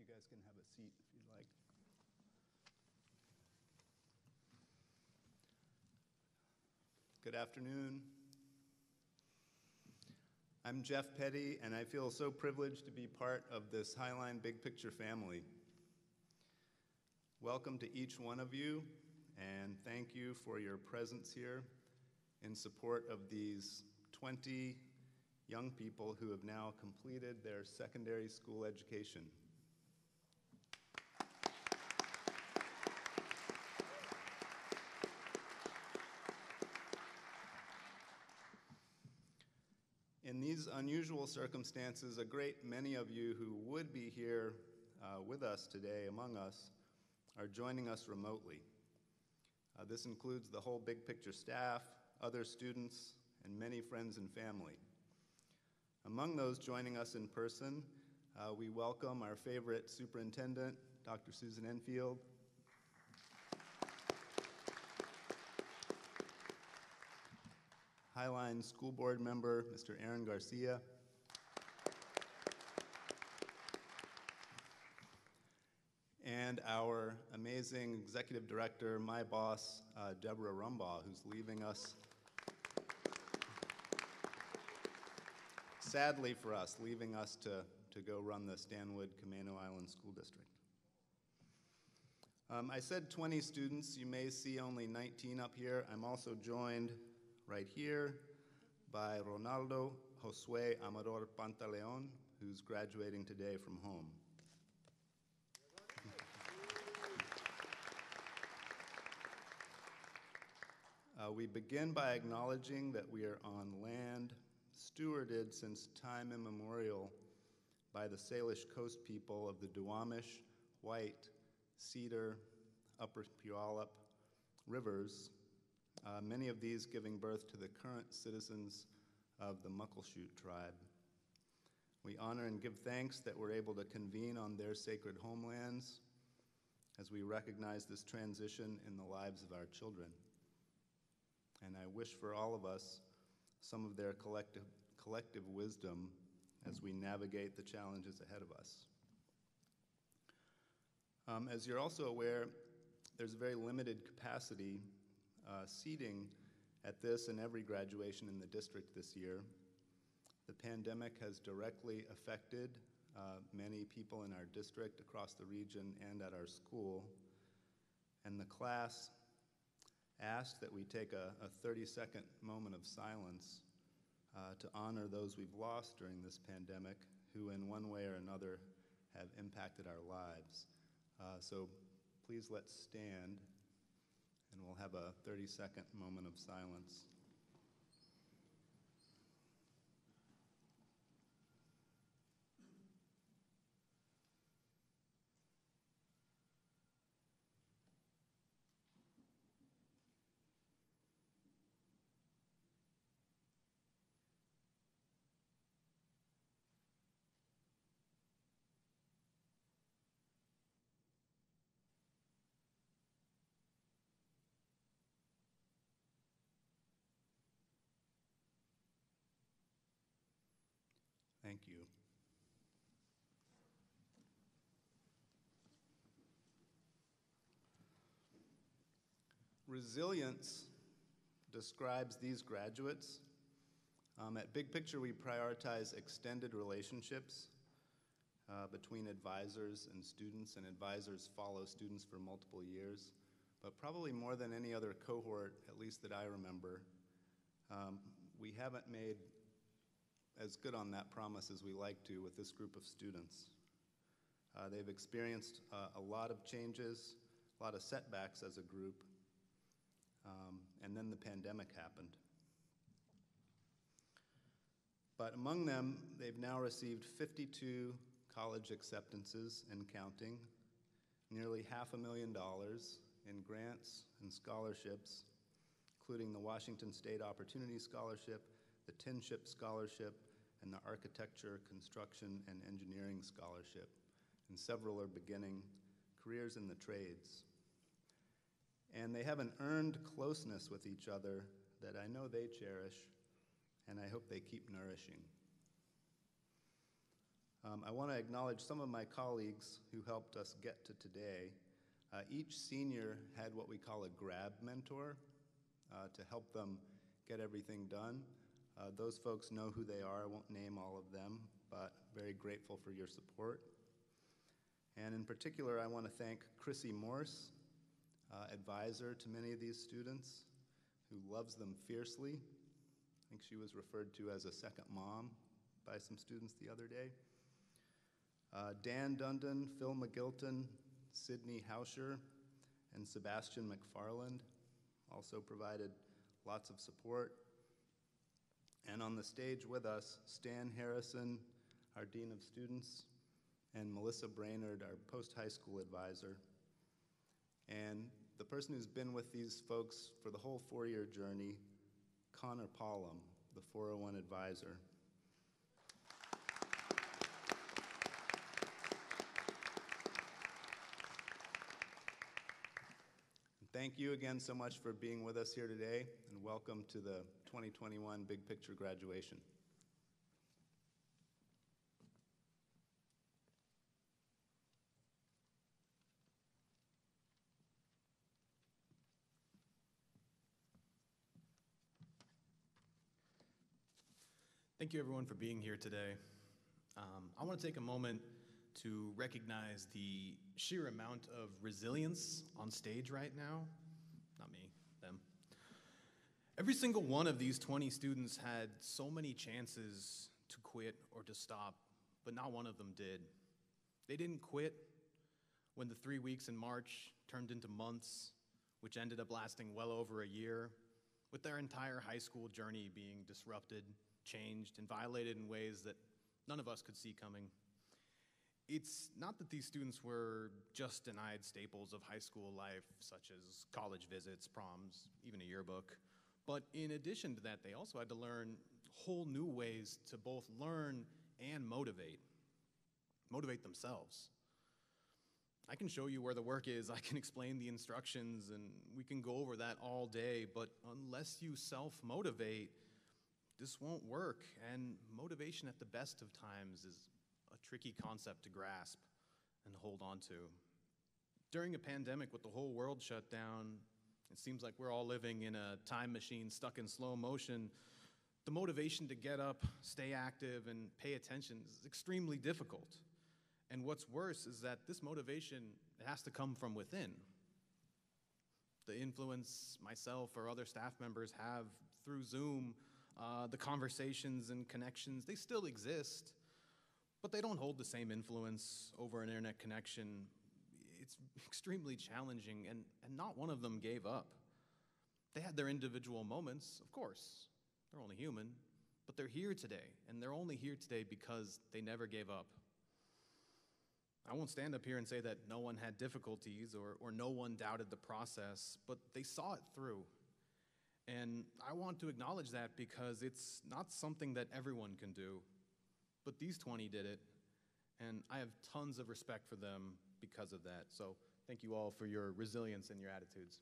guys can have a seat if you'd like. Good afternoon. I'm Jeff Petty, and I feel so privileged to be part of this Highline Big Picture family. Welcome to each one of you, and thank you for your presence here in support of these 20 young people who have now completed their secondary school education. In these unusual circumstances, a great many of you who would be here with us today, among us, are joining us remotely. This includes the whole Big Picture staff, other students, and many friends and family. Among those joining us in person, we welcome our favorite superintendent, Dr. Susan Enfield, Highline School Board member, Mr. Aaron Garcia, and our amazing executive director, my boss, Deborah Rumbaugh, who's leaving us, sadly for us, leaving us to go run the Stanwood Camano Island School District. I said 20 students. You may see only 19 up here. I'm also joined right here by Ronaldo Josue Amador Pantaleon, who's graduating today from home. We begin by acknowledging that we are on land stewarded since time immemorial by the Salish coast people of the Duwamish, White, Cedar, Upper Puyallup rivers, many of these giving birth to the current citizens of the Muckleshoot tribe. We honor and give thanks that we're able to convene on their sacred homelands as we recognize this transition in the lives of our children. And I wish for all of us some of their collective wisdom as we navigate the challenges ahead of us. As you're also aware, there's a very limited capacity seating at this and every graduation in the district this year. The pandemic has directly affected many people in our district, across the region, and at our school. And the class asked that we take a 30-second moment of silence to honor those we've lost during this pandemic, who in one way or another have impacted our lives. So please let's stand, and we'll have a 30-second moment of silence. Thank you. Resilience describes these graduates. At Big Picture, we prioritize extended relationships between advisors and students, and advisors follow students for multiple years. But probably more than any other cohort, at least that I remember, we haven't made as good on that promise as we like to with this group of students. They've experienced a lot of changes, a lot of setbacks as a group, and then the pandemic happened. But among them, they've now received 52 college acceptances and counting, nearly $500,000 in grants and scholarships, including the Washington State Opportunity Scholarship, the Tinship Scholarship, and the Architecture, Construction, and Engineering Scholarship. And several are beginning careers in the trades. And they have an earned closeness with each other that I know they cherish, and I hope they keep nourishing. I want to acknowledge some of my colleagues who helped us get to today. Each senior had what we call a grab mentor to help them get everything done. Those folks know who they are. I won't name all of them, but very grateful for your support. And in particular, I want to thank Chrissy Morse, advisor to many of these students, who loves them fiercely. I think she was referred to as a second mom by some students the other day. Dan Dundon, Phil McGilton, Sydney Hauscher, and Sebastian McFarland also provided lots of support. And on the stage with us, Stan Harrison, our Dean of Students, and Melissa Brainerd, our post-high school advisor. And the person who's been with these folks for the whole four-year journey, Connor Pollum, the 401 advisor. Thank you again so much for being with us here today, and welcome to the 2021 Big Picture graduation. Thank you everyone for being here today. I want to take a moment to recognize the sheer amount of resilience on stage right now. Not me, them. Every single one of these 20 students had so many chances to quit or to stop, but not one of them did. They didn't quit when the 3 weeks in March turned into months, which ended up lasting well over a year, with their entire high school journey being disrupted, changed, and violated in ways that none of us could see coming. It's not that these students were just denied staples of high school life, such as college visits, proms, even a yearbook. But in addition to that, they also had to learn whole new ways to both learn and motivate themselves. I can show you where the work is, I can explain the instructions, and we can go over that all day, but unless you self-motivate, this won't work. And motivation at the best of times is a tricky concept to grasp and hold on to. During a pandemic with the whole world shut down, it seems like we're all living in a time machine stuck in slow motion. The motivation to get up, stay active, and pay attention is extremely difficult. And what's worse is that this motivation has to come from within. The influence myself or other staff members have through Zoom, the conversations and connections, they still exist, but they don't hold the same influence over an internet connection. It's extremely challenging, and not one of them gave up. They had their individual moments, of course. They're only human, but they're here today, and they're only here today because they never gave up. I won't stand up here and say that no one had difficulties or no one doubted the process, but they saw it through. And I want to acknowledge that because it's not something that everyone can do, but these 20 did it, and I have tons of respect for them because of that. So thank you all for your resilience and your attitudes.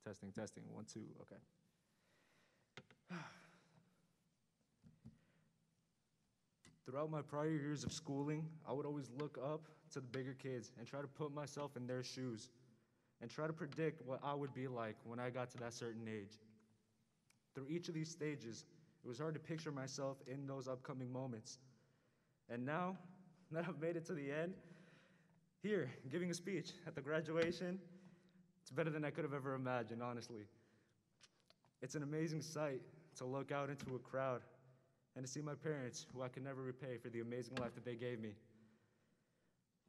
Testing, testing, 1, 2, okay. Throughout my prior years of schooling, I would always look up to the bigger kids and try to put myself in their shoes and try to predict what I would be like when I got to that certain age. Through each of these stages, it was hard to picture myself in those upcoming moments. And now that I've made it to the end, here, giving a speech at the graduation, it's better than I could have ever imagined, honestly. It's an amazing sight to look out into a crowd and to see my parents, who I can never repay for the amazing life that they gave me.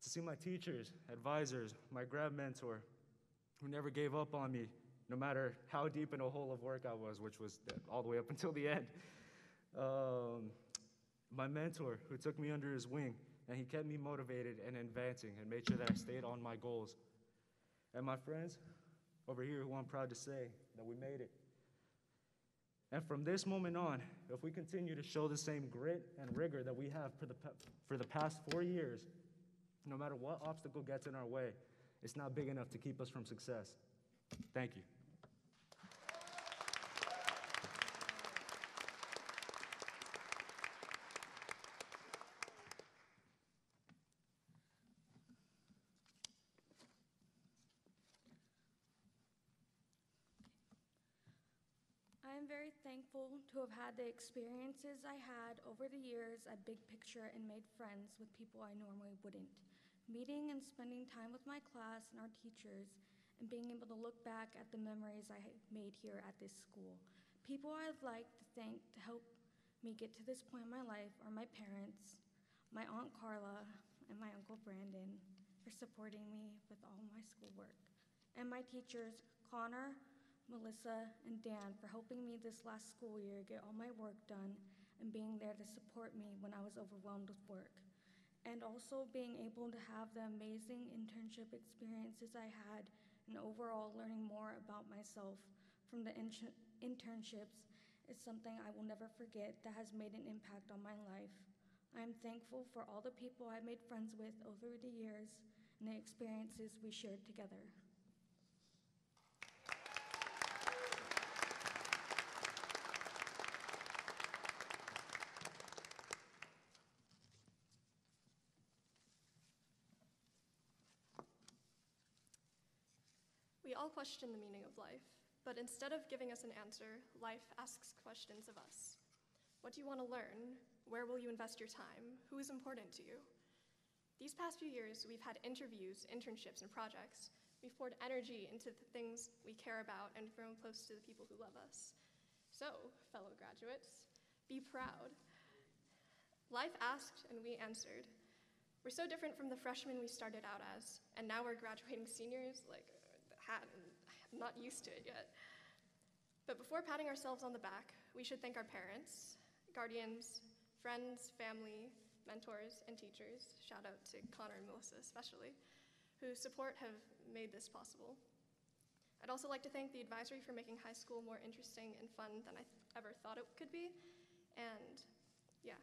To see my teachers, advisors, my grad mentor, who never gave up on me, no matter how deep in a hole of work I was, which was all the way up until the end. My mentor, who took me under his wing, and he kept me motivated and advancing and made sure that I stayed on my goals. And my friends over here, who I'm proud to say that we made it. And from this moment on, if we continue to show the same grit and rigor that we have for the past 4 years, no matter what obstacle gets in our way, it's not big enough to keep us from success. Thank you. I am very thankful to have had the experiences I had over the years at Big Picture and made friends with people I normally wouldn't. Meeting and spending time with my class and our teachers, and being able to look back at the memories I made here at this school. People I'd like to thank to help me get to this point in my life are my parents, my Aunt Carla, and my Uncle Brandon for supporting me with all my schoolwork, and my teachers, Connor, Melissa, and Dan for helping me this last school year get all my work done and being there to support me when I was overwhelmed with work. And also being able to have the amazing internship experiences I had and overall learning more about myself from the internships is something I will never forget that has made an impact on my life. I am thankful for all the people I made friends with over the years and the experiences we shared together. We all question the meaning of life, but instead of giving us an answer, life asks questions of us. What do you want to learn? Where will you invest your time? Who is important to you? These past few years, we've had interviews, internships, and projects. We've poured energy into the things we care about and grown close to the people who love us. So, fellow graduates, be proud. Life asked and we answered. We're so different from the freshmen we started out as, and now we're graduating seniors, I'm not used to it yet. But before patting ourselves on the back, we should thank our parents, guardians, friends, family, mentors, and teachers, shout out to Connor and Melissa especially, whose support have made this possible. I'd also like to thank the advisory for making high school more interesting and fun than I ever thought it could be. And yeah,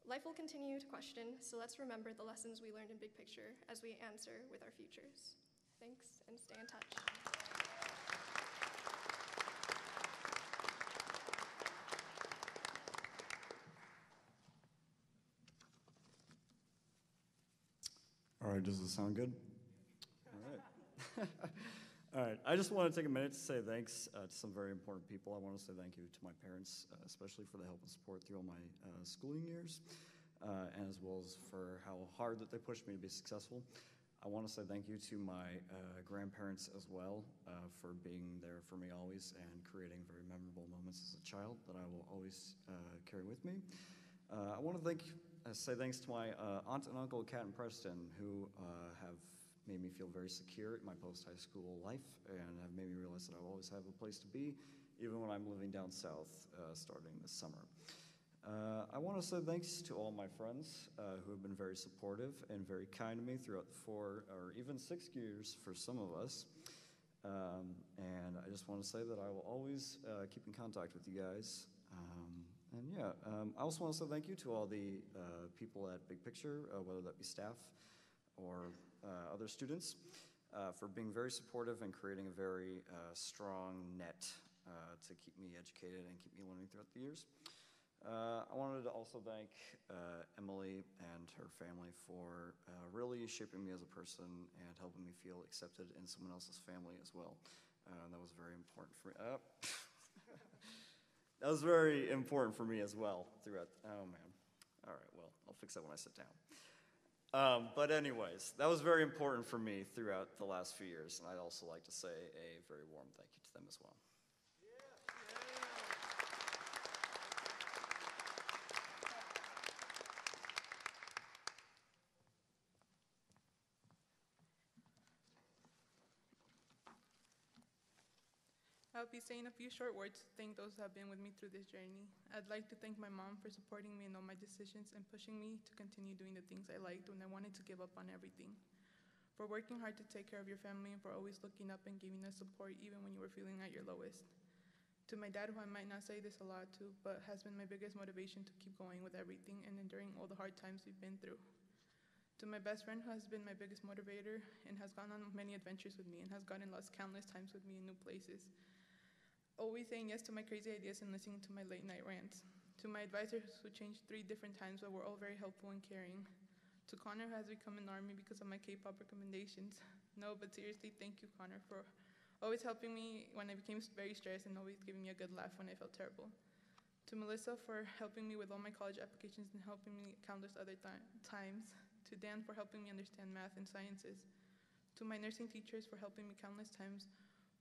life will continue to question, so let's remember the lessons we learned in Big Picture as we answer with our futures. Thanks, and stay in touch. All right, does it sound good? All right. All right, I just want to take a minute to say thanks to some very important people. I want to say thank you to my parents, especially for the help and support through all my schooling years, and as well as for how hard that they pushed me to be successful. I want to say thank you to my grandparents as well for being there for me always and creating very memorable moments as a child that I will always carry with me. I want to say thanks to my aunt and uncle, Kat and Preston, who have made me feel very secure in my post-high school life and have made me realize that I will always have a place to be, even when I'm living down south starting this summer. I want to say thanks to all my friends who have been very supportive and very kind to me throughout the 4 or even 6 years for some of us. And I just want to say that I will always keep in contact with you guys. I also want to say thank you to all the people at Big Picture, whether that be staff or other students. for being very supportive and creating a very strong net to keep me educated and keep me learning throughout the years. I wanted to also thank Emily and her family for really shaping me as a person and helping me feel accepted in someone else's family as well. That was very important for me. That was very important for me as well throughout. Oh man. All right, well, I'll fix that when I sit down. But anyways, that was very important for me throughout the last few years, and I'd also like to say a very warm thank you to them as well. I'll be saying a few short words to thank those who have been with me through this journey. I'd like to thank my mom for supporting me in all my decisions and pushing me to continue doing the things I liked when I wanted to give up on everything. For working hard to take care of your family and for always looking up and giving us support even when you were feeling at your lowest. To my dad, who I might not say this a lot to, but has been my biggest motivation to keep going with everything and enduring all the hard times we've been through. To my best friend, who has been my biggest motivator and has gone on many adventures with me and has gotten lost countless times with me in new places. Always saying yes to my crazy ideas and listening to my late night rants. To my advisors, who changed 3 different times but were all very helpful and caring. To Connor, who has become an army because of my K-pop recommendations. No, but seriously, thank you, Connor, for always helping me when I became very stressed and always giving me a good laugh when I felt terrible. To Melissa for helping me with all my college applications and helping me countless other times. To Dan for helping me understand math and sciences. To my nursing teachers for helping me countless times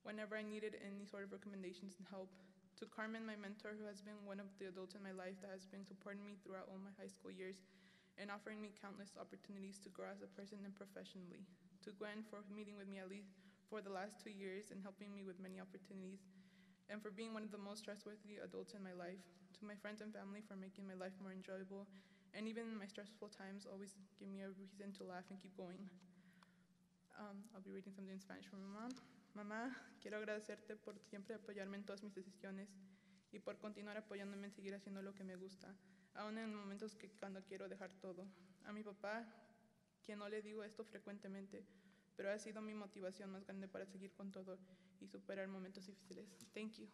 whenever I needed any sort of recommendations and help. To Carmen, my mentor, who has been one of the adults in my life that has been supporting me throughout all my high school years and offering me countless opportunities to grow as a person and professionally. To Gwen for meeting with me at least for the last 2 years and helping me with many opportunities, and for being one of the most trustworthy adults in my life. To my friends and family for making my life more enjoyable, and even in my stressful times, always give me a reason to laugh and keep going. I'll be reading something in Spanish from my mom. Mamá, quiero agradecerte por siempre apoyarme en todas mis decisiones y por continuar apoyándome en seguir haciendo lo que me gusta, aun en momentos que cuando quiero dejar todo. A mi papá, quien no le digo esto frecuentemente, pero ha sido mi motivación más grande para seguir con todo y superar momentos difíciles. Thank you.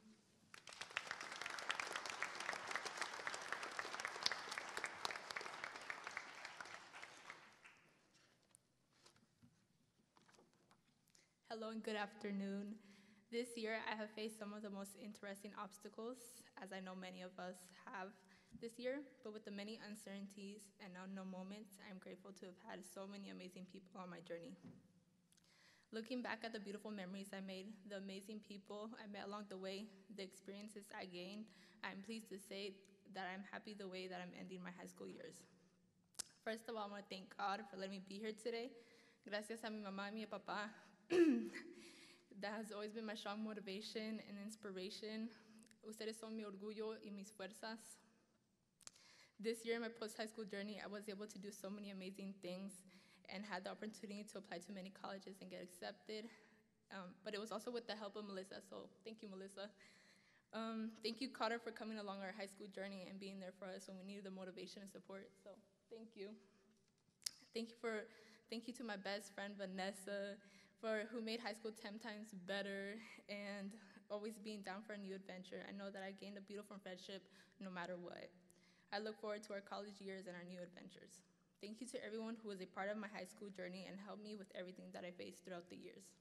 Hello and good afternoon. This year I have faced some of the most interesting obstacles, as I know many of us have this year, but with the many uncertainties and unknown moments, I'm grateful to have had so many amazing people on my journey. Looking back at the beautiful memories I made, the amazing people I met along the way, the experiences I gained, I'm pleased to say that I'm happy the way that I'm ending my high school years. First of all, I want to thank God for letting me be here today. Gracias a mi mamá y mi papá. That has always been my strong motivation and inspiration. Ustedes son mi orgullo y mis fuerzas. This year in my post-high school journey, I was able to do so many amazing things and had the opportunity to apply to many colleges and get accepted. But it was also with the help of Melissa, so thank you, Melissa. Thank you, Carter, for coming along our high school journey and being there for us when we needed the motivation and support, so thank you. Thank you to my best friend, Vanessa, who made high school 10 times better and always being down for a new adventure. I know that I gained a beautiful friendship no matter what. I look forward to our college years and our new adventures. Thank you to everyone who was a part of my high school journey and helped me with everything that I faced throughout the years.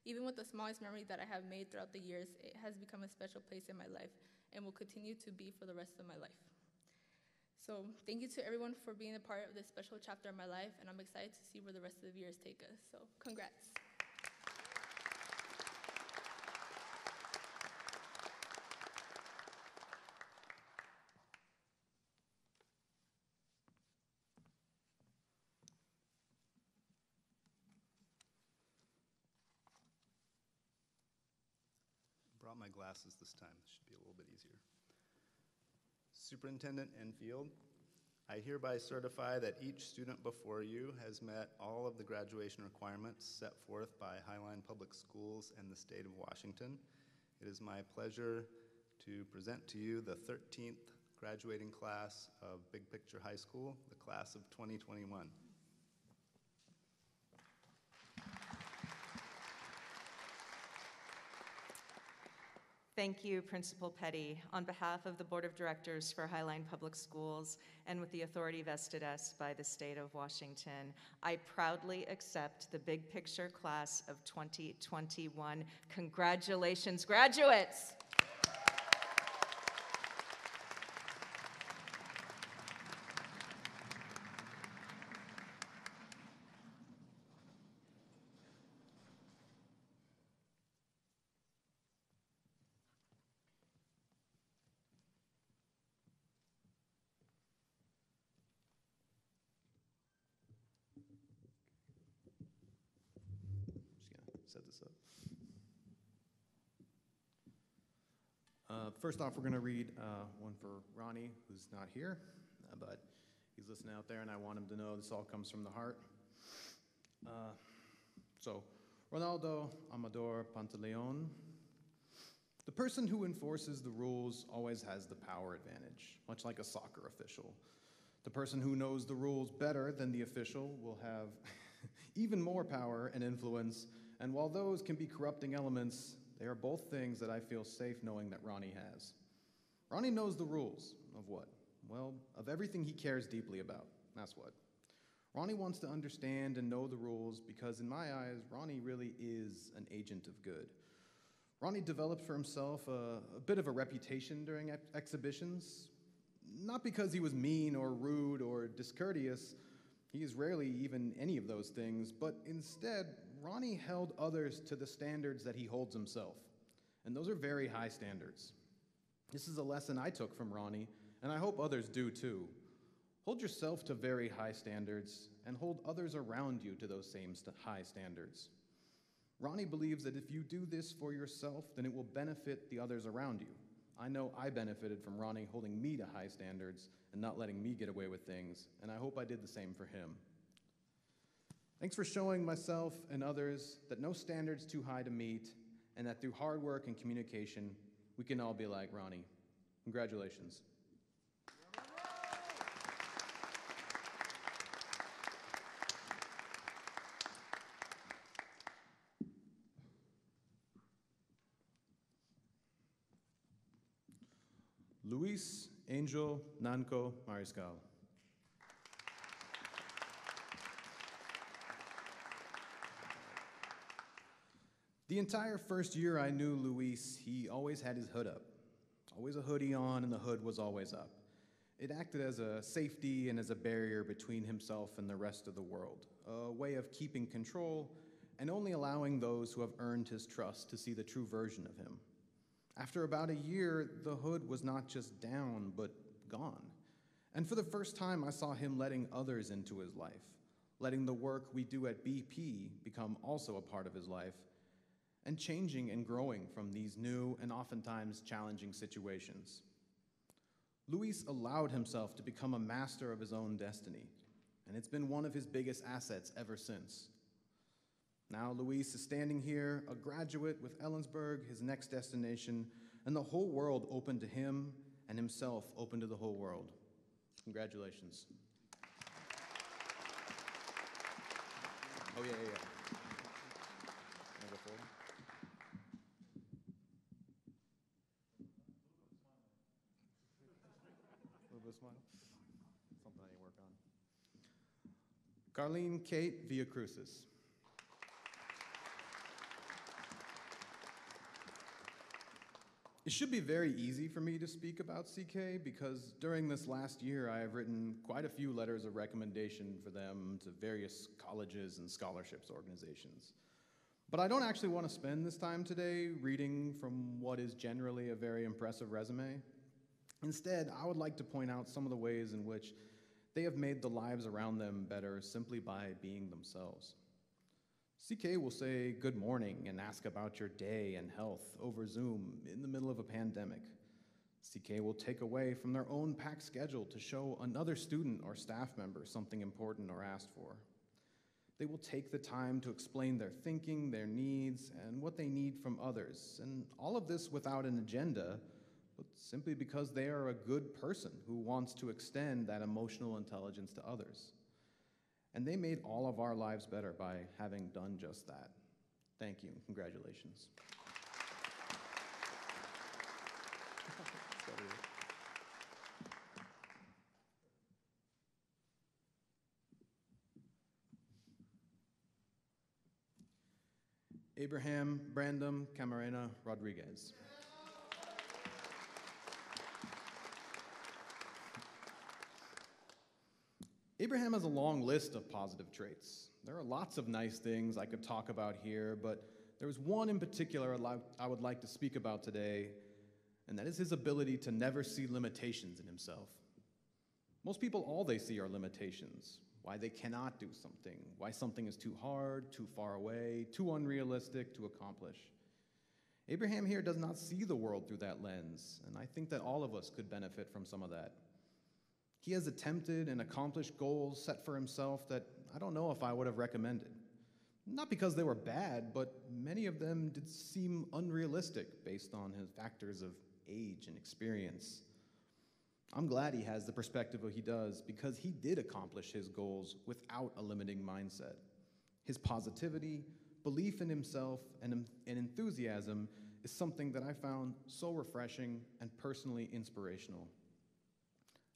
Even with the smallest memory that I have made throughout the years, it has become a special place in my life and will continue to be for the rest of my life. So thank you to everyone for being a part of this special chapter of my life, and I'm excited to see where the rest of the years take us. So congrats. Brought my glasses this time. This should be a little bit easier. Superintendent Enfield, I hereby certify that each student before you has met all of the graduation requirements set forth by Highline Public Schools and the state of Washington. It is my pleasure to present to you the 13th graduating class of Big Picture High School, the class of 2021. Thank you, Principal Petty. On behalf of the Board of Directors for Highline Public Schools and with the authority vested us by the state of Washington, I proudly accept the Big Picture Class of 2021. Congratulations, graduates! Set this up. First off, we're going to read one for Ronnie, who's not here, but he's listening out there, and I want him to know this all comes from the heart. So, Ronaldo Amador Pantaleon. The person who enforces the rules always has the power advantage, much like a soccer official. The person who knows the rules better than the official will have even more power and influence. And while those can be corrupting elements, they are both things that I feel safe knowing that Ronnie has. Ronnie knows the rules of what? Well, of everything he cares deeply about. That's what. Ronnie wants to understand and know the rules because in my eyes, Ronnie really is an agent of good. Ronnie developed for himself a bit of a reputation during exhibitions, not because he was mean or rude or discourteous. He is rarely even any of those things, but instead, Ronnie held others to the standards that he holds himself, and those are very high standards. This is a lesson I took from Ronnie, and I hope others do too. Hold yourself to very high standards, and hold others around you to those same high standards. Ronnie believes that if you do this for yourself, then it will benefit the others around you. I know I benefited from Ronnie holding me to high standards and not letting me get away with things, and I hope I did the same for him. Thanks for showing myself and others that no standard's too high to meet, and that through hard work and communication, we can all be like Ronnie. Congratulations. Luis Angel Nanco Mariscal. The entire first year I knew Luis, he always had his hood up. Always a hoodie on, and the hood was always up. It acted as a safety and as a barrier between himself and the rest of the world, a way of keeping control and only allowing those who have earned his trust to see the true version of him. After about a year, the hood was not just down, but gone. And for the first time, I saw him letting others into his life, letting the work we do at BP become also a part of his life, and changing and growing from these new and oftentimes challenging situations. Luis allowed himself to become a master of his own destiny, and it's been one of his biggest assets ever since. Now Luis is standing here, a graduate with Ellensburg, his next destination, and the whole world open to him, and himself open to the whole world. Congratulations. Oh, yeah. Can I go forward? A little bit of smile. Something I need to work on. Carlene Kate Villacruzes. It should be very easy for me to speak about CK because during this last year I have written quite a few letters of recommendation for them to various colleges and scholarships organizations. But I don't actually want to spend this time today reading from what is generally a very impressive resume. Instead, I would like to point out some of the ways in which they have made the lives around them better simply by being themselves. CK will say good morning and ask about your day and health over Zoom in the middle of a pandemic. CK will take away from their own packed schedule to show another student or staff member something important or asked for. They will take the time to explain their thinking, their needs, and what they need from others, and all of this without an agenda, but simply because they are a good person who wants to extend that emotional intelligence to others. And they made all of our lives better by having done just that. Thank you, and congratulations. Abraham Brandon Camarena Rodriguez. Abraham has a long list of positive traits. There are lots of nice things I could talk about here, but there was one in particular I would like to speak about today, and that is his ability to never see limitations in himself. Most people, all they see are limitations. Why they cannot do something, why something is too hard, too far away, too unrealistic to accomplish. Abraham here does not see the world through that lens, and I think that all of us could benefit from some of that. He has attempted and accomplished goals set for himself that I don't know if I would have recommended. Not because they were bad, but many of them did seem unrealistic based on his factors of age and experience. I'm glad he has the perspective he does because he did accomplish his goals without a limiting mindset. His positivity, belief in himself, and enthusiasm is something that I found so refreshing and personally inspirational.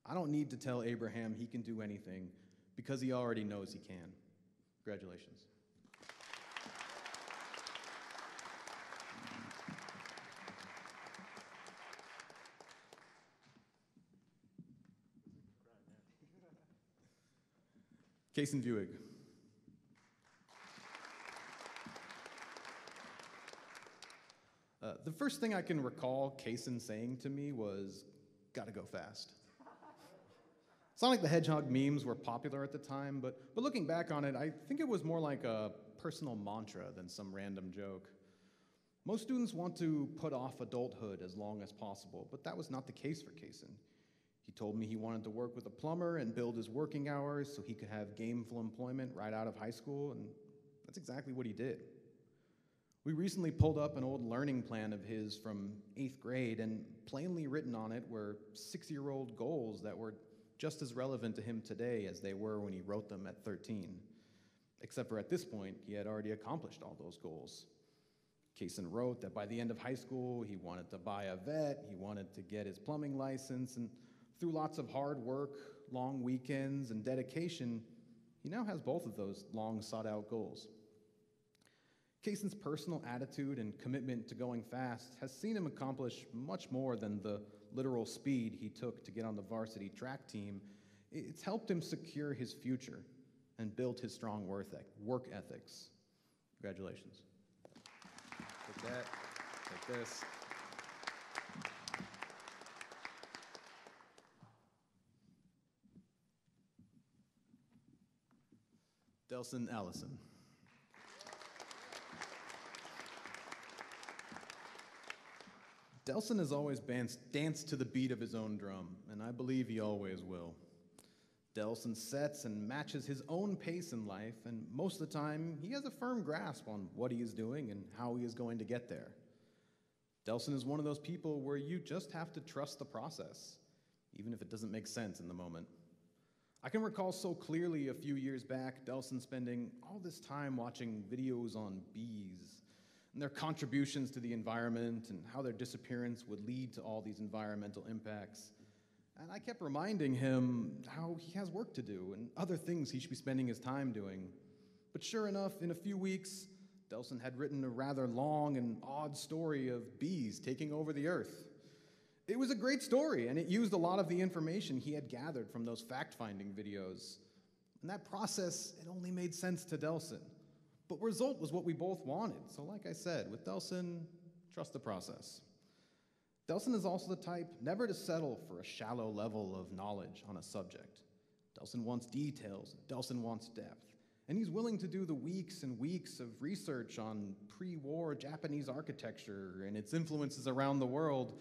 I don't need to tell Abraham he can do anything because he already knows he can. Congratulations. Chacon Buick. The first thing I can recall Chacon saying to me was, "Gotta go fast." Sonic the Hedgehog memes were popular at the time, but looking back on it, I think it was more like a personal mantra than some random joke. Most students want to put off adulthood as long as possible, but that was not the case for Chacon. He told me he wanted to work with a plumber and build his working hours so he could have gainful employment right out of high school, and that's exactly what he did. We recently pulled up an old learning plan of his from 8th grade, and plainly written on it were 6-year-old goals that were just as relevant to him today as they were when he wrote them at 13. Except for at this point, he had already accomplished all those goals. Chacon wrote that by the end of high school, he wanted to buy a vet, he wanted to get his plumbing license, and through lots of hard work, long weekends, and dedication, he now has both of those long sought-out goals. Chacon's personal attitude and commitment to going fast has seen him accomplish much more than the literal speed he took to get on the varsity track team. It's helped him secure his future and build his strong work ethics. Congratulations. Take that, take this. Delson Allison. Delson has always danced to the beat of his own drum, and I believe he always will. Delson sets and matches his own pace in life, and most of the time, he has a firm grasp on what he is doing and how he is going to get there. Delson is one of those people where you just have to trust the process, even if it doesn't make sense in the moment. I can recall so clearly a few years back, Delson spending all this time watching videos on bees and their contributions to the environment and how their disappearance would lead to all these environmental impacts. And I kept reminding him how he has work to do and other things he should be spending his time doing. But sure enough, in a few weeks, Delson had written a rather long and odd story of bees taking over the earth. It was a great story, and it used a lot of the information he had gathered from those fact-finding videos. And that process, it only made sense to Delson. But result was what we both wanted. So like I said, with Delson, trust the process. Delson is also the type never to settle for a shallow level of knowledge on a subject. Delson wants details, Delson wants depth. And he's willing to do the weeks and weeks of research on pre-war Japanese architecture and its influences around the world,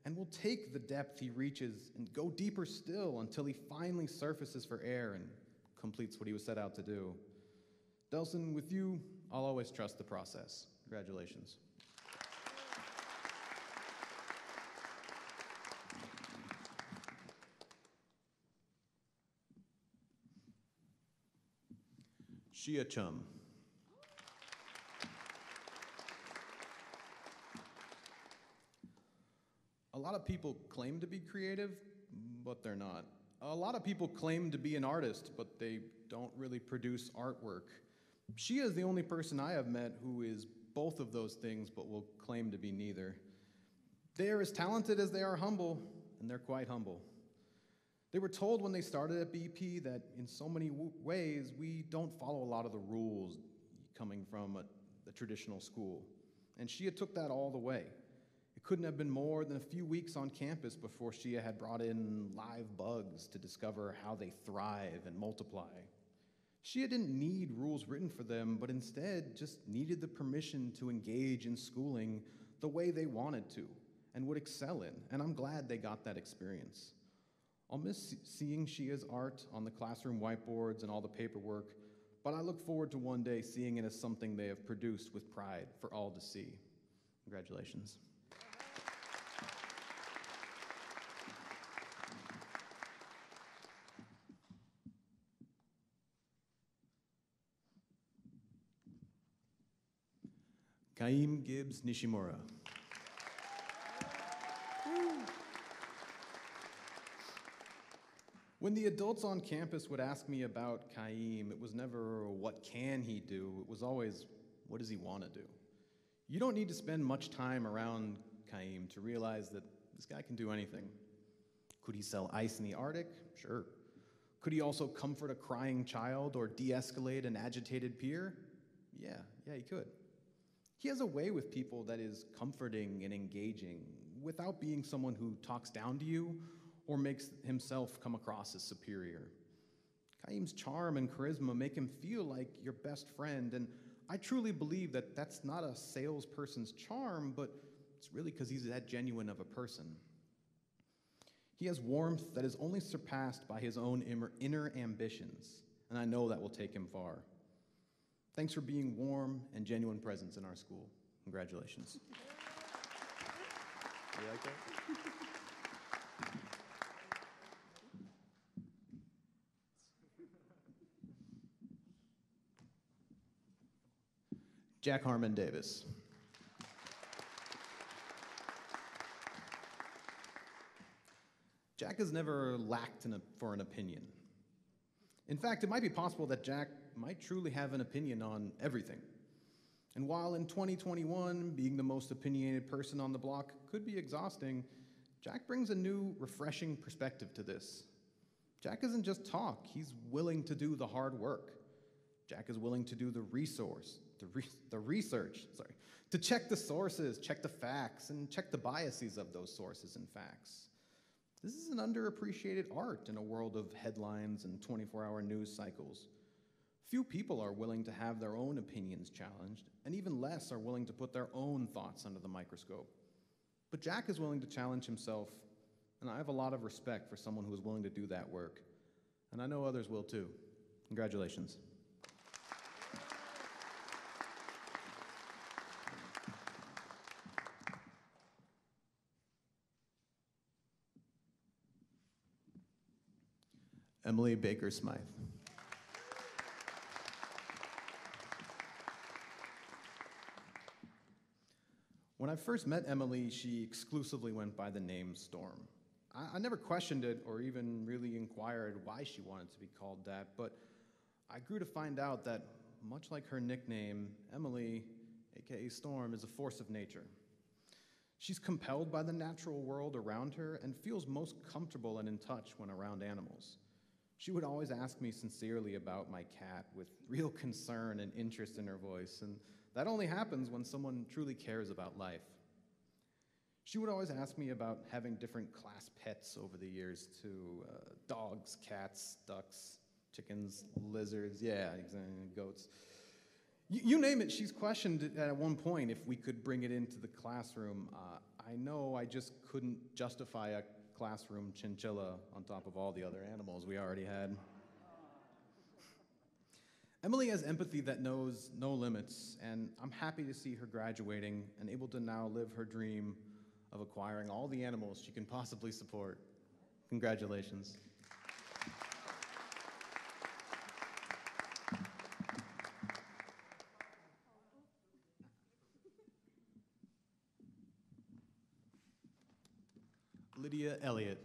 and will take the depth he reaches and go deeper still until he finally surfaces for air and completes what he was set out to do. Delson, with you, I'll always trust the process. Congratulations. Shia Chum. A lot of people claim to be creative, but they're not. A lot of people claim to be an artist, but they don't really produce artwork. Shia is the only person I have met who is both of those things, but will claim to be neither. They are as talented as they are humble, and they're quite humble. They were told when they started at BP that in so many ways, we don't follow a lot of the rules coming from the traditional school. And Shia took that all the way. It couldn't have been more than a few weeks on campus before Shia had brought in live bugs to discover how they thrive and multiply. Shia didn't need rules written for them, but instead just needed the permission to engage in schooling the way they wanted to and would excel in, and I'm glad they got that experience. I'll miss seeing Shia's art on the classroom whiteboards and all the paperwork, but I look forward to one day seeing it as something they have produced with pride for all to see. Congratulations. Kaim Gibbs Nishimura. When the adults on campus would ask me about Kaim, it was never, what can he do? It was always, what does he want to do? You don't need to spend much time around Kaim to realize that this guy can do anything. Could he sell ice in the Arctic? Sure. Could he also comfort a crying child or de-escalate an agitated peer? Yeah, he could. He has a way with people that is comforting and engaging without being someone who talks down to you or makes himself come across as superior. Kaim's charm and charisma make him feel like your best friend, and I truly believe that that's not a salesperson's charm, but it's really because he's that genuine of a person. He has warmth that is only surpassed by his own inner ambitions, and I know that will take him far. Thanks for being warm and genuine presence in our school. Congratulations. You like that? Jack Harmon Davis. Jack has never lacked for an opinion. In fact, it might be possible that Jack might truly have an opinion on everything. And while in 2021, being the most opinionated person on the block could be exhausting, Jack brings a new, refreshing perspective to this. Jack isn't just talk, he's willing to do the hard work. Jack is willing to do the research, to check the sources, check the facts, and check the biases of those sources and facts. This is an underappreciated art in a world of headlines and 24-hour news cycles. Few people are willing to have their own opinions challenged, and even less are willing to put their own thoughts under the microscope. But Jack is willing to challenge himself, and I have a lot of respect for someone who is willing to do that work. And I know others will too. Congratulations. Emily Baker Smythe. When I first met Emily, she exclusively went by the name Storm. I never questioned it or even really inquired why she wanted to be called that, but I grew to find out that, much like her nickname, Emily, aka Storm, is a force of nature. She's compelled by the natural world around her and feels most comfortable and in touch when around animals. She would always ask me sincerely about my cat with real concern and interest in her voice, and that only happens when someone truly cares about life. She would always ask me about having different class pets over the years too, dogs, cats, ducks, chickens, lizards, goats. You name it, she's questioned at one point if we could bring it into the classroom. I know I just couldn't justify a classroom chinchilla on top of all the other animals we already had. Emily has empathy that knows no limits, and I'm happy to see her graduating and able to now live her dream of acquiring all the animals she can possibly support. Congratulations. Lydia Elliott.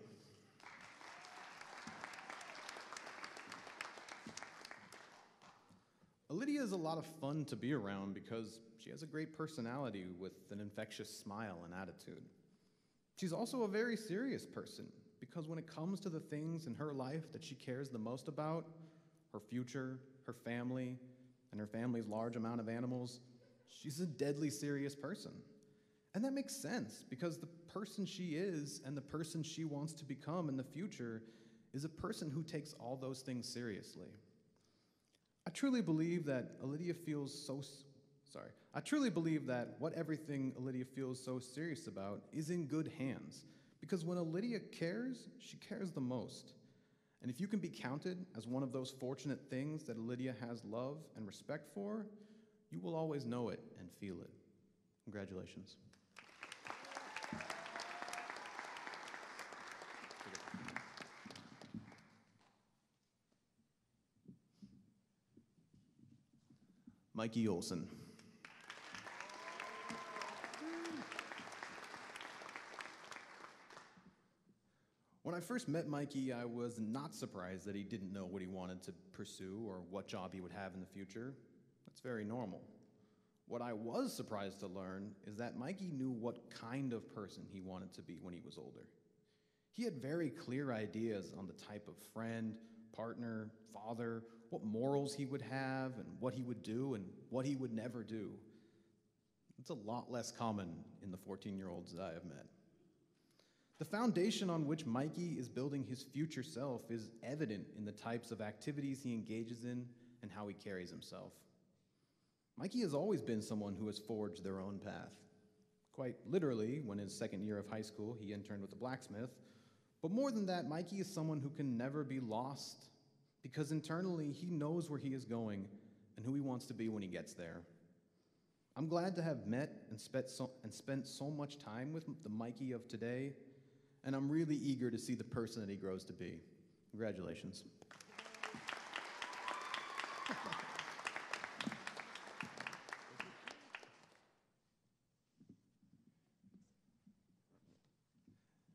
Lydia is a lot of fun to be around because she has a great personality with an infectious smile and attitude. She's also a very serious person because when it comes to the things in her life that she cares the most about, her future, her family, and her family's large amount of animals, she's a deadly serious person. And that makes sense because the person she is and the person she wants to become in the future is a person who takes all those things seriously. I truly believe that what everything Lydia feels so serious about is in good hands, because when Lydia cares, she cares the most. And if you can be counted as one of those fortunate things that Lydia has love and respect for, you will always know it and feel it. Congratulations. Mikey Olson. When I first met Mikey, I was not surprised that he didn't know what he wanted to pursue or what job he would have in the future. That's very normal. What I was surprised to learn is that Mikey knew what kind of person he wanted to be when he was older. He had very clear ideas on the type of friend, partner, father, what morals he would have, and what he would do and what he would never do. It's a lot less common in the 14-year-olds that I have met. The foundation on which Mikey is building his future self is evident in the types of activities he engages in and how he carries himself. Mikey has always been someone who has forged their own path. Quite literally, when in his second year of high school, he interned with a blacksmith. But more than that, Mikey is someone who can never be lost, because internally he knows where he is going and who he wants to be when he gets there. I'm glad to have met and spent so much time with the Mikey of today, and I'm really eager to see the person that he grows to be. Congratulations.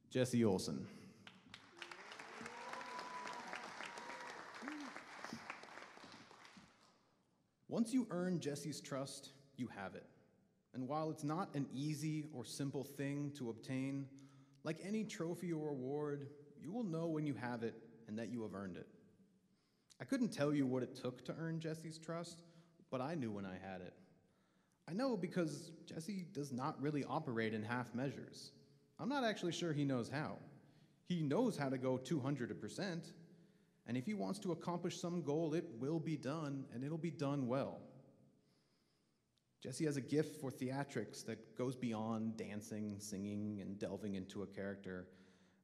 Jesse Olson. Once you earn Jesse's trust, you have it. And while it's not an easy or simple thing to obtain, like any trophy or award, you will know when you have it and that you have earned it. I couldn't tell you what it took to earn Jesse's trust, but I knew when I had it. I know because Jesse does not really operate in half measures. I'm not actually sure he knows how. He knows how to go 200%, and if he wants to accomplish some goal, it will be done, and it'll be done well. Jesse has a gift for theatrics that goes beyond dancing, singing, and delving into a character,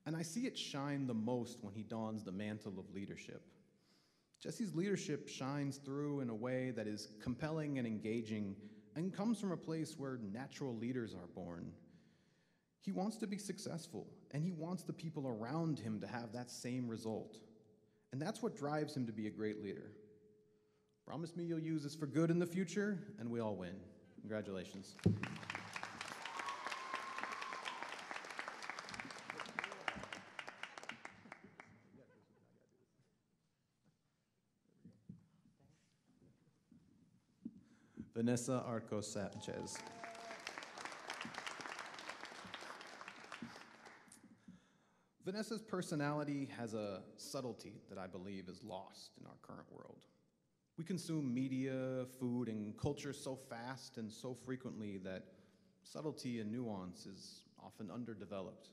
and I see it shine the most when he dons the mantle of leadership. Jesse's leadership shines through in a way that is compelling and engaging and comes from a place where natural leaders are born. He wants to be successful, and he wants the people around him to have that same result. And that's what drives him to be a great leader. Promise me you'll use this for good in the future, and we all win. Congratulations. Vanessa Arco Sanchez. Vanessa's personality has a subtlety that I believe is lost in our current world. We consume media, food, and culture so fast and so frequently that subtlety and nuance is often underdeveloped.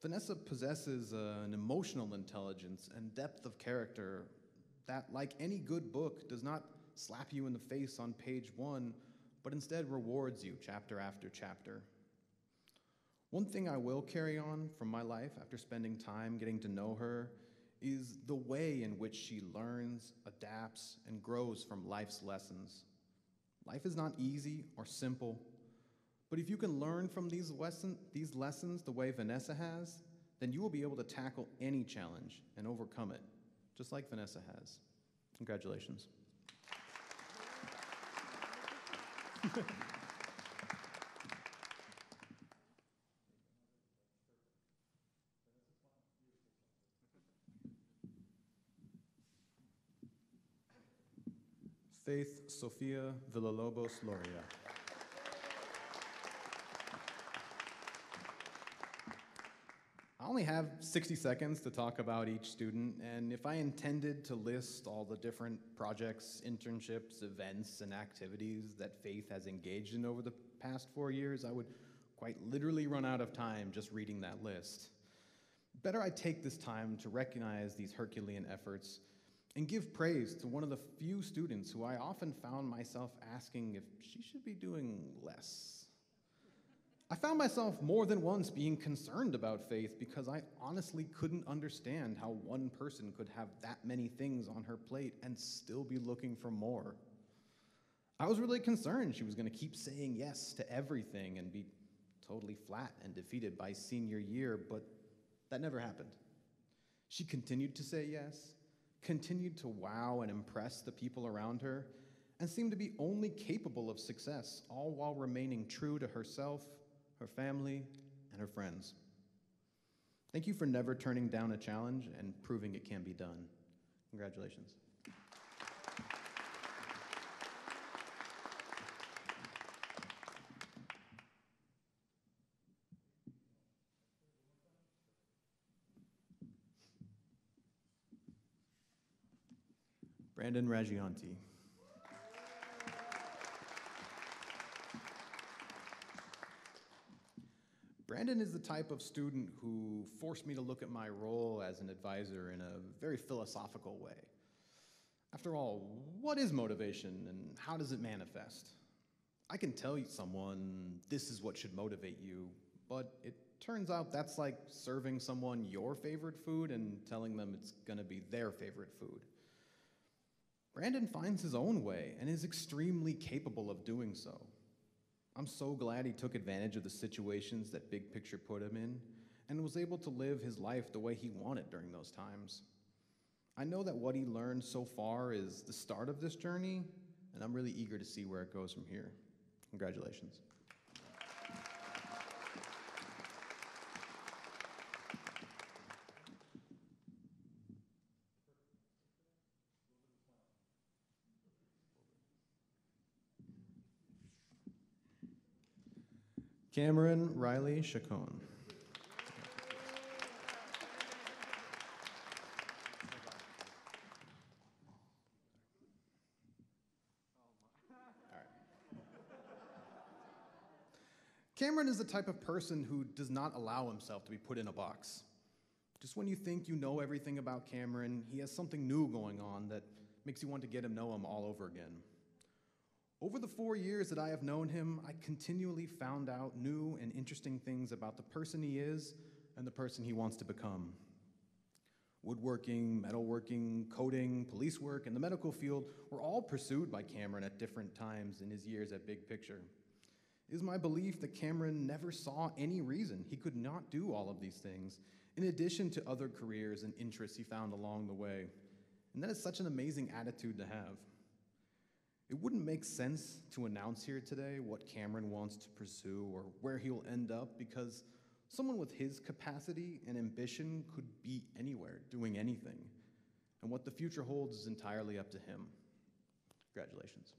Vanessa possesses an emotional intelligence and depth of character that, like any good book, does not slap you in the face on page 1, but instead rewards you chapter after chapter. One thing I will carry on from my life after spending time getting to know her is the way in which she learns, adapts, and grows from life's lessons. Life is not easy or simple, but if you can learn from these lessons the way Vanessa has, then you will be able to tackle any challenge and overcome it, just like Vanessa has. Congratulations. Faith Sofia Villalobos Loria. I only have 60 seconds to talk about each student, and if I intended to list all the different projects, internships, events, and activities that Faith has engaged in over the past 4 years, I would quite literally run out of time just reading that list. Better I take this time to recognize these Herculean efforts and give praise to one of the few students who I often found myself asking if she should be doing less. I found myself more than once being concerned about Faith because I honestly couldn't understand how one person could have that many things on her plate and still be looking for more. I was really concerned she was going to keep saying yes to everything and be totally flat and defeated by senior year, but that never happened. She continued to say yes, continued to wow and impress the people around her, and seemed to be only capable of success, all while remaining true to herself, her family, and her friends. Thank you for never turning down a challenge and proving it can be done. Congratulations. Brandon Raggianti. Brandon is the type of student who forced me to look at my role as an advisor in a very philosophical way. After all, what is motivation and how does it manifest? I can tell someone this is what should motivate you, but it turns out that's like serving someone your favorite food and telling them it's gonna be their favorite food. Brandon finds his own way and is extremely capable of doing so. I'm so glad he took advantage of the situations that Big Picture put him in and was able to live his life the way he wanted during those times. I know that what he learned so far is the start of this journey, and I'm really eager to see where it goes from here. Congratulations. Cameron Riley Chacon. Cameron is the type of person who does not allow himself to be put in a box. Just when you think you know everything about Cameron, he has something new going on that makes you want to get to know him all over again. Over the 4 years that I have known him, I continually found out new and interesting things about the person he is and the person he wants to become. Woodworking, metalworking, coding, police work, and the medical field were all pursued by Cameron at different times in his years at Big Picture. It is my belief that Cameron never saw any reason he could not do all of these things, in addition to other careers and interests he found along the way. And that is such an amazing attitude to have. It wouldn't make sense to announce here today what Cameron wants to pursue or where he'll end up because someone with his capacity and ambition could be anywhere, doing anything. And what the future holds is entirely up to him. Congratulations.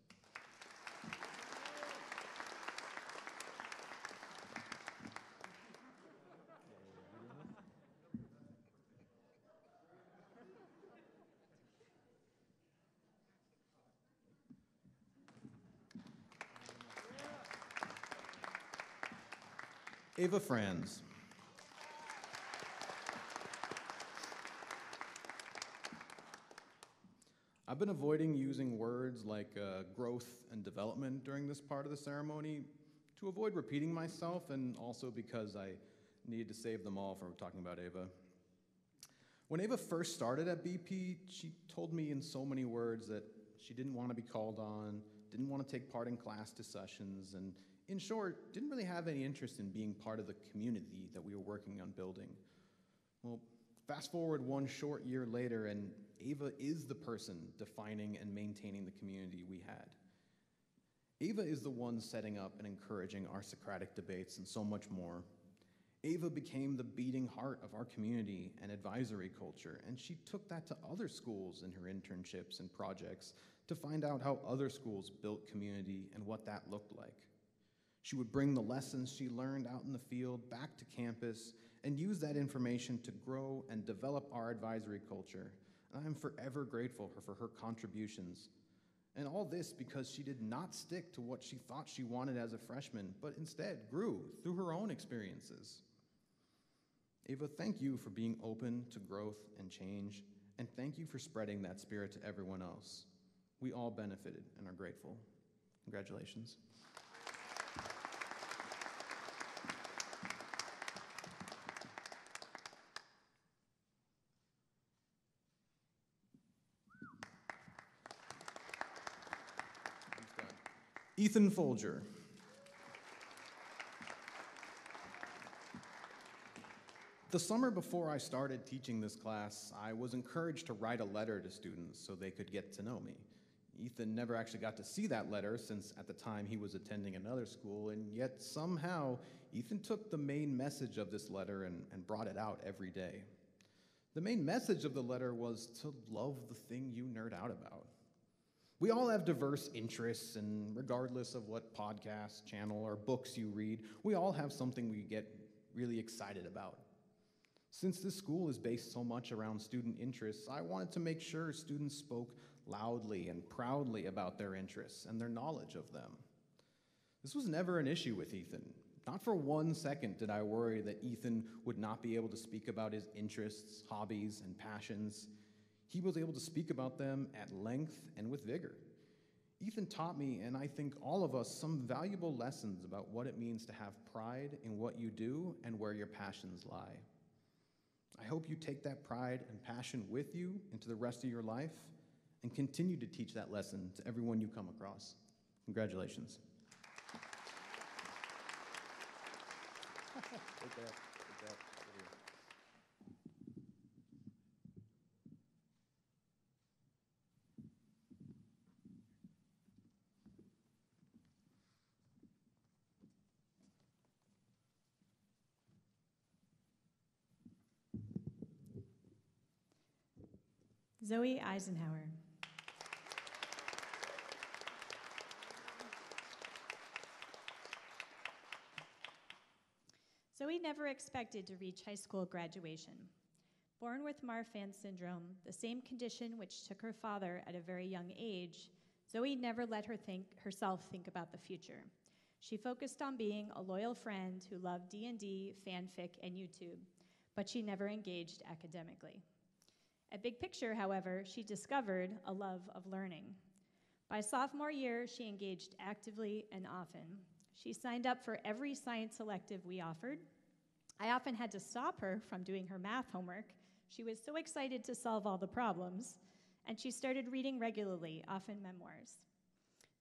Ava Franz. I've been avoiding using words like growth and development during this part of the ceremony to avoid repeating myself and also because I needed to save them all from talking about Ava. When Ava first started at BP, she told me in so many words that she didn't want to be called on, didn't want to take part in class discussions, and in short, didn't really have any interest in being part of the community that we were working on building. Well, fast forward one short year later, and Ava is the person defining and maintaining the community we had. Ava is the one setting up and encouraging our Socratic debates and so much more. Ava became the beating heart of our community and advisory culture, and she took that to other schools in her internships and projects to find out how other schools built community and what that looked like. She would bring the lessons she learned out in the field back to campus and use that information to grow and develop our advisory culture. And I am forever grateful for her contributions. And all this because she did not stick to what she thought she wanted as a freshman, but instead grew through her own experiences. Ava, thank you for being open to growth and change, and thank you for spreading that spirit to everyone else. We all benefited and are grateful. Congratulations. Ethan Folger. The summer before I started teaching this class, I was encouraged to write a letter to students so they could get to know me. Ethan never actually got to see that letter since at the time he was attending another school, and yet somehow Ethan took the main message of this letter and brought it out every day. The main message of the letter was to love the thing you nerd out about. We all have diverse interests, and regardless of what podcast, channel, or books you read, we all have something we get really excited about. Since this school is based so much around student interests, I wanted to make sure students spoke loudly and proudly about their interests and their knowledge of them. This was never an issue with Ethan. Not for 1 second did I worry that Ethan would not be able to speak about his interests, hobbies, and passions. He was able to speak about them at length and with vigor. Ethan taught me, and I think all of us, some valuable lessons about what it means to have pride in what you do and where your passions lie. I hope you take that pride and passion with you into the rest of your life and continue to teach that lesson to everyone you come across. Congratulations. Zoe Eisenhower. Zoe never expected to reach high school graduation. Born with Marfan syndrome, the same condition which took her father at a very young age, Zoe never let herself think about the future. She focused on being a loyal friend who loved D&D, fanfic, and YouTube, but she never engaged academically. At Big Picture, however, she discovered a love of learning. By sophomore year, she engaged actively and often. She signed up for every science elective we offered. I often had to stop her from doing her math homework. She was so excited to solve all the problems, and she started reading regularly, often memoirs.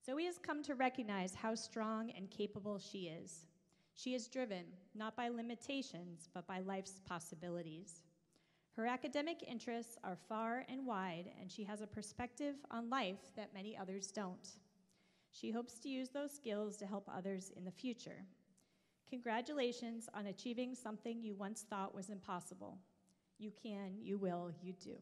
Zoe has come to recognize how strong and capable she is. She is driven, not by limitations, but by life's possibilities. Her academic interests are far and wide, and she has a perspective on life that many others don't. She hopes to use those skills to help others in the future. Congratulations on achieving something you once thought was impossible. You can, you will, you do.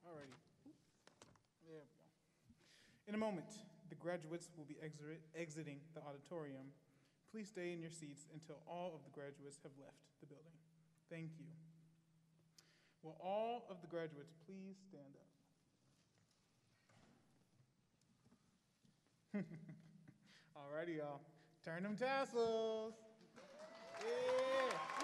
Alrighty. There we go. In a moment, the graduates will be exiting the auditorium. Please stay in your seats until all of the graduates have left the building. Thank you. Will all of the graduates please stand up? Alrighty, y'all. Turn them tassels. Yeah.